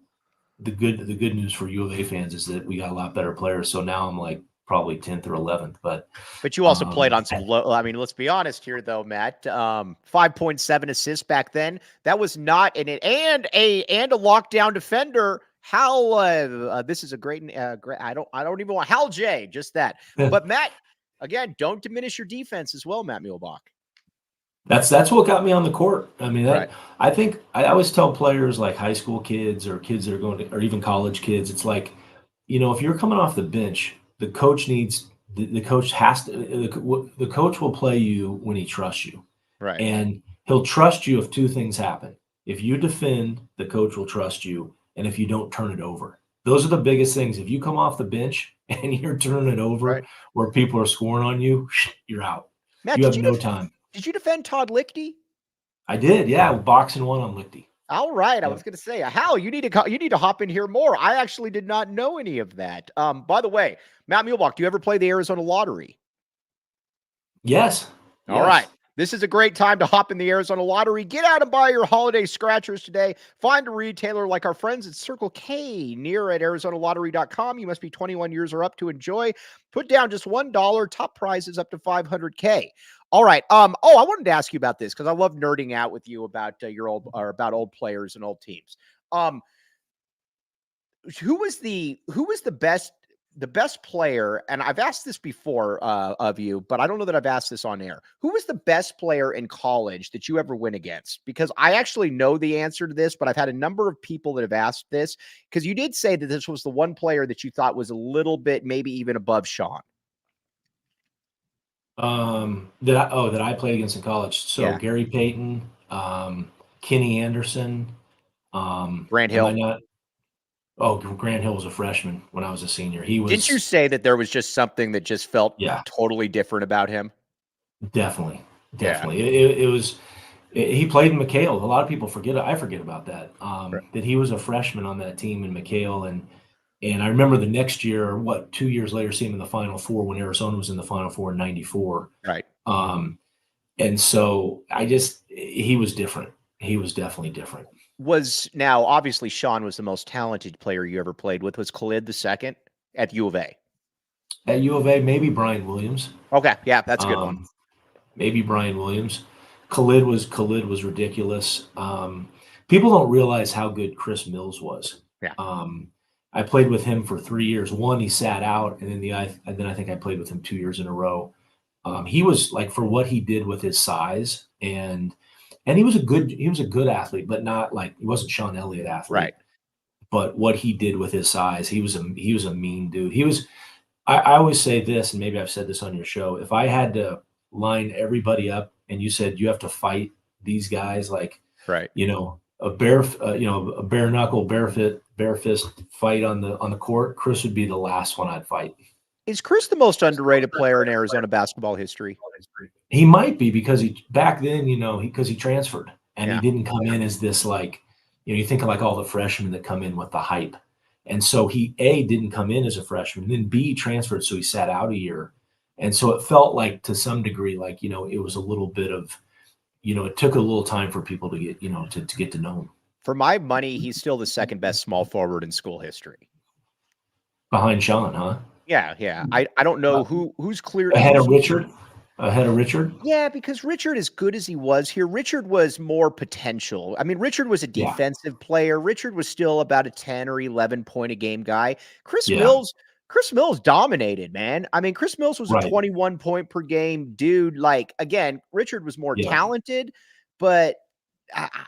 the good news for U of A fans is that we got a lot better players. So now I'm like probably 10th or 11th. But you also played on some low. I mean, let's be honest here, though, Matt. 5.7 assists back then. That was not and a lockdown defender. Hal, this is a great. I don't even want Hal J. Just that. But Matt, again, don't diminish your defense as well, Matt Muehlebach. That's what got me on the court. I mean, I think I always tell players, like high school kids or kids that are going to, or even college kids, it's like, if you're coming off the bench, the coach will play you when he trusts you. Right. And he'll trust you if two things happen. If you defend, the coach will trust you. And if you don't turn it over, those are the biggest things. If you come off the bench and you're turning it over where people are scoring on you, you're out. Matt, you have no time. Did you defend Todd Lichty? I did. Yeah. Boxing one on Lichty. All right. I was going to say, Hal, you need to hop in here more. I actually did not know any of that. By the way, Matt Muehlebach, do you ever play the Arizona Lottery? Yes. All right. This is a great time to hop in the Arizona Lottery. Get out and buy your holiday scratchers today. Find a retailer like our friends at Circle K near at ArizonaLottery.com. You must be 21 years or up to enjoy. Put down just $1. Top prizes up to $500K. All right. I wanted to ask you about this because I love nerding out with you about about old players and old teams. Who was the best player? And I've asked this before of you, but I don't know that I've asked this on air. Who was the best player in college that you ever went against? Because I actually know the answer to this, but I've had a number of people that have asked this because you did say that this was the one player that you thought was a little bit, maybe even above Sean. That I played against in college. So Gary Payton, Kenny Anderson, Grant Hill. Grant Hill was a freshman when I was a senior. He was. Didn't you say that there was just something that just felt totally different about him? Definitely. It was. He played in McHale. A lot of people forget. I forget about that. That he was a freshman on that team in McHale, and I remember the next year, 2 years later, seeing him in the Final Four when Arizona was in the Final Four in '94. Right. And so he was different. He was definitely different. now obviously Sean was the most talented player you ever played with. Was Khalid the second at U of A? At U of A, maybe Brian Williams. Okay, yeah, that's a good one. Maybe Brian Williams. Khalid was ridiculous. People don't realize how good Chris Mills was. Yeah. I played with him for 3 years. One, he sat out, and then I think I played with him 2 years in a row. He was like, for what he did with his size, and he was a good athlete, but not like, he wasn't Sean Elliott athlete. Right. But what he did with his size, he was a mean dude. I always say this, and maybe I've said this on your show. If I had to line everybody up and you said you have to fight these guys, like, right, a bare knuckle, bare fist fight on the court, Chris would be the last one I'd fight. Is Chris the most underrated player in Arizona basketball history? He might be, because back then, because he transferred and he didn't come in as this, like, you think of like all the freshmen that come in with the hype. And so he, A, didn't come in as a freshman, then B, transferred, so he sat out a year. And so it felt like, to some degree, like, it was a little bit of, it took a little time for people to get, to get to know him. For my money, he's still the second best small forward in school history. Behind Sean, huh? Yeah. I don't know who's clear. Ahead of Richard? Yeah, because Richard, as good as he was here, Richard was more potential. I mean, Richard was a defensive player. Richard was still about a 10 or 11 point a game guy. Chris Mills dominated, man. I mean, Chris Mills was a 21 point per game dude. Like, again, Richard was more talented, but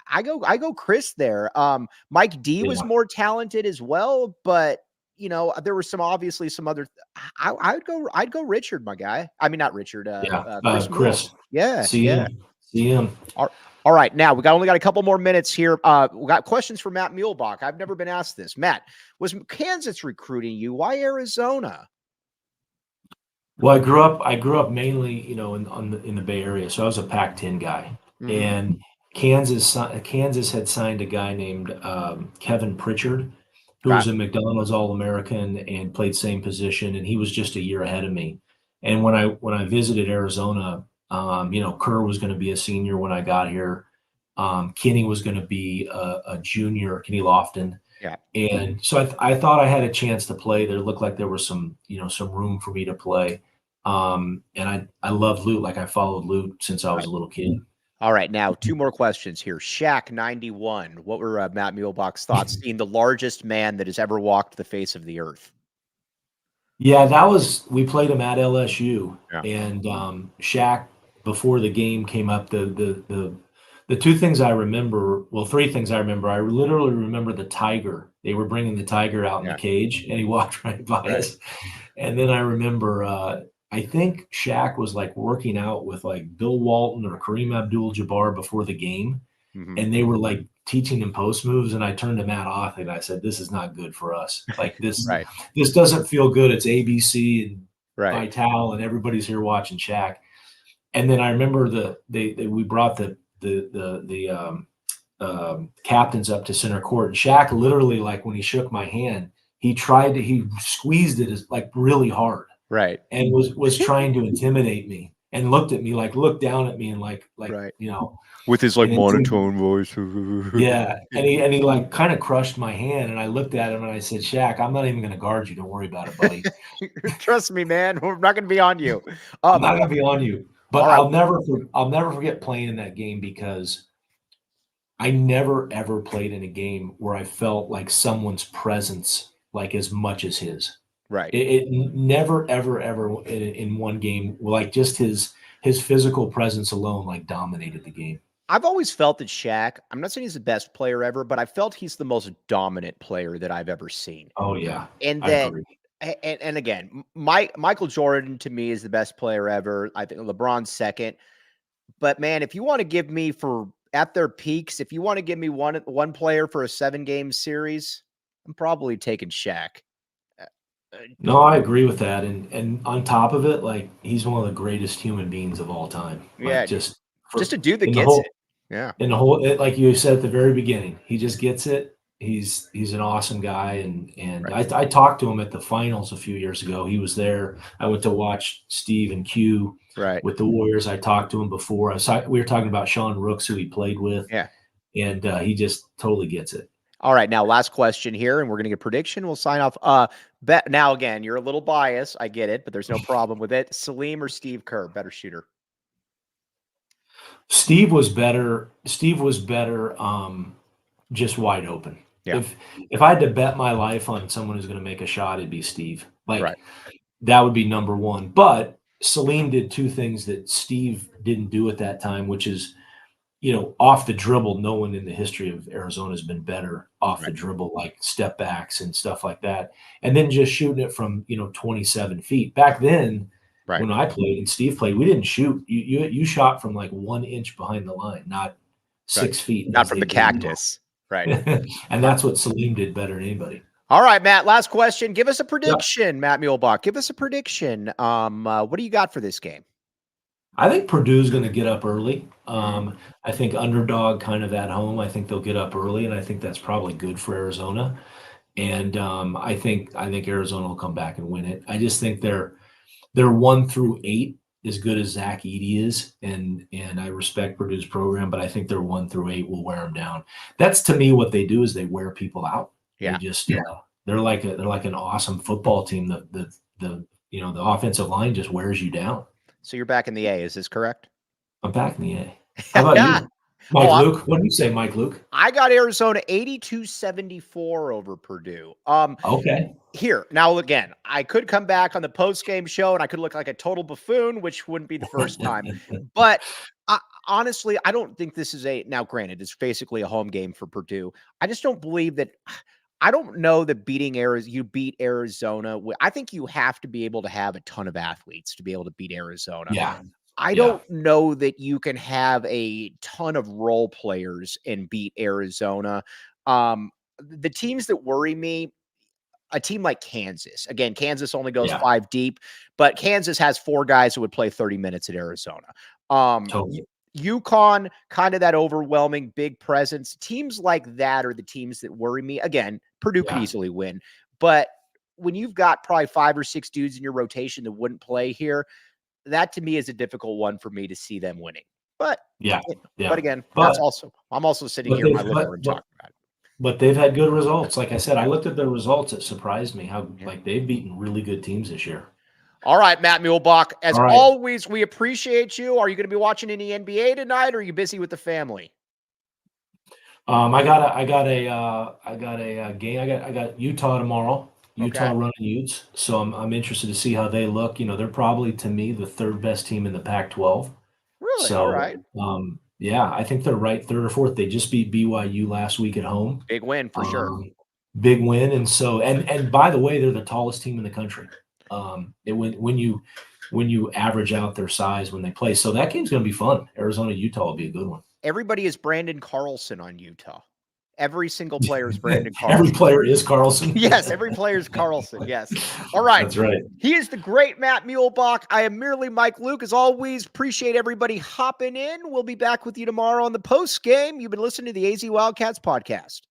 I go Chris there. Mike D was more talented as well, but there were obviously some other. I'd go Richard, my guy. I mean, not Richard. Chris. Yeah. See him. All right. Now we only got a couple more minutes here. We got questions for Matt Muehlebach. I've never been asked this. Matt, was Kansas recruiting you? Why Arizona? Well, I grew up mainly, in the Bay Area, so I was a Pac-10 guy, and Kansas had signed a guy named Kevin Pritchard, who was a McDonald's All-American and played same position, and he was just a year ahead of me. And when I visited Arizona, Kerr was going to be a senior when I got here. Kenny was going to be a junior, Kenny Lofton. Yeah. And so I thought I had a chance to play. There looked like there was some room for me to play. And I loved Lute. Like, I followed Lute since I was a little kid. All right, now 2 more questions here. Shaq 91. What were Matt Muehlebach's thoughts seeing the largest man that has ever walked the face of the earth? Yeah, we played him at LSU, and Shaq, before the game came up, the 2 things I remember, 3 things I remember. I literally remember the tiger. They were bringing the tiger out in the cage, and he walked right by us. And then I remember, I think Shaq was like working out with like Bill Walton or Kareem Abdul-Jabbar before the game, and they were like teaching him post moves. And I turned to Matt Oth and I said, "This is not good for us. Like this, this doesn't feel good. It's ABC and Vital, and everybody's here watching Shaq." And then I remember we brought the captains up to center court, and Shaq literally, like, when he shook my hand, he squeezed it like really hard. Right. And was trying to intimidate me, and looked down at me and like with his like monotone voice. Yeah. And he like kind of crushed my hand, and I looked at him and I said, "Shaq, I'm not even going to guard you. Don't worry about it, buddy. Trust me, man. We're not going to be on you. I'm not going to be on you." But I'll never forget playing in that game, because I never ever played in a game where I felt like someone's presence like as much as his. Right. It never, ever, ever in one game, like just his physical presence alone, like, dominated the game. I've always felt that Shaq, I'm not saying he's the best player ever, but I felt he's the most dominant player that I've ever seen. Oh yeah. And then, and again, Michael Jordan to me is the best player ever. I think LeBron's second. But man, if you want to give me at their peaks, if you want to give me one player for a 7-game series, I'm probably taking Shaq. No, I agree with that, and on top of it, like, he's one of the greatest human beings of all time. Yeah, like, just a dude that gets it. Yeah, in the whole, like you said at the very beginning, he just gets it. He's an awesome guy, and I talked to him at the finals a few years ago. He was there. I went to watch Steve and Q with the Warriors. I talked to him before. We were talking about Sean Rooks, who he played with. Yeah, and he just totally gets it. All right, now last question here, and we're going to get a prediction. We'll sign off. Bet now again, you're a little biased. I get it, but there's no problem with it. Salim or Steve Kerr, better shooter? Steve was better. Just wide open. Yeah. If I had to bet my life on someone who's going to make a shot, it'd be Steve. Right. That would be number one. But Salim did two things that Steve didn't do at that time, which is, off the dribble. No one in the history of Arizona has been better off the dribble, like step backs and stuff like that. And then just shooting it from 27 feet. Back then, when I played and Steve played, we didn't shoot. You shot from like 1 inch behind the line, not 6 feet. Not from the cactus. Right. And that's what Salim did better than anybody. All right, Matt, last question. Give us a prediction, Matt Muehlebach. Give us a prediction. What do you got for this game? I think Purdue's going to get up early. I think underdog kind of at home. I think they'll get up early, and I think that's probably good for Arizona. And I think Arizona will come back and win it. I just think they're 1 through 8 as good as Zach Edey is, and I respect Purdue's program, but I think their 1 through 8 will wear them down. That's to me what they do is they wear people out. Yeah, they just they're like an awesome football team. The offensive line just wears you down. So you're back in the A, is this correct? I'm back in the A. How about you? Mike Luke? What do you say, Mike Luke? I got Arizona 82-74 over Purdue. Okay. Here, now again, I could come back on the post-game show and I could look like a total buffoon, which wouldn't be the first time. But honestly, I don't think this is now granted, it's basically a home game for Purdue. I just don't believe that. I don't know that you beat Arizona. I think you have to be able to have a ton of athletes to be able to beat Arizona. Yeah. I don't know that you can have a ton of role players and beat Arizona. The teams that worry me, a team like Kansas. Again, Kansas only goes 5 deep, but Kansas has 4 guys who would play 30 minutes at Arizona. Totally. UConn, kind of that overwhelming big presence. Teams like that are the teams that worry me. Again, Purdue could easily win, but when you've got probably 5 or 6 dudes in your rotation that wouldn't play here, that to me is a difficult one for me to see them winning. But but again, I'm also sitting here in my living room talking about it. But they've had good results. Like I said, I looked at their results. It surprised me how they've beaten really good teams this year. All right, Matt Muehlebach. As always, we appreciate you. Are you going to be watching any NBA tonight, or are you busy with the family? I got a game. I got Utah tomorrow. Utah running Utes. So I'm interested to see how they look. They're probably, to me, the 3rd best team in the Pac-12. Really? So, all right. I think they're right 3rd or 4th. They just beat BYU last week at home. Big win for sure. Big win. And so, and by the way, they're the tallest team in the country. When you average out their size when they play. So that game's going to be fun. Arizona, Utah will be a good one. Everybody is Brandon Carlson on Utah. Every single player is Brandon Carlson. Every player is Carlson. Yes, every player is Carlson. Yes. All right. That's right. He is the great Matt Muehlebach. I am merely Mike Luke. As always, appreciate everybody hopping in. We'll be back with you tomorrow on the post game. You've been listening to the AZ Wildcats podcast.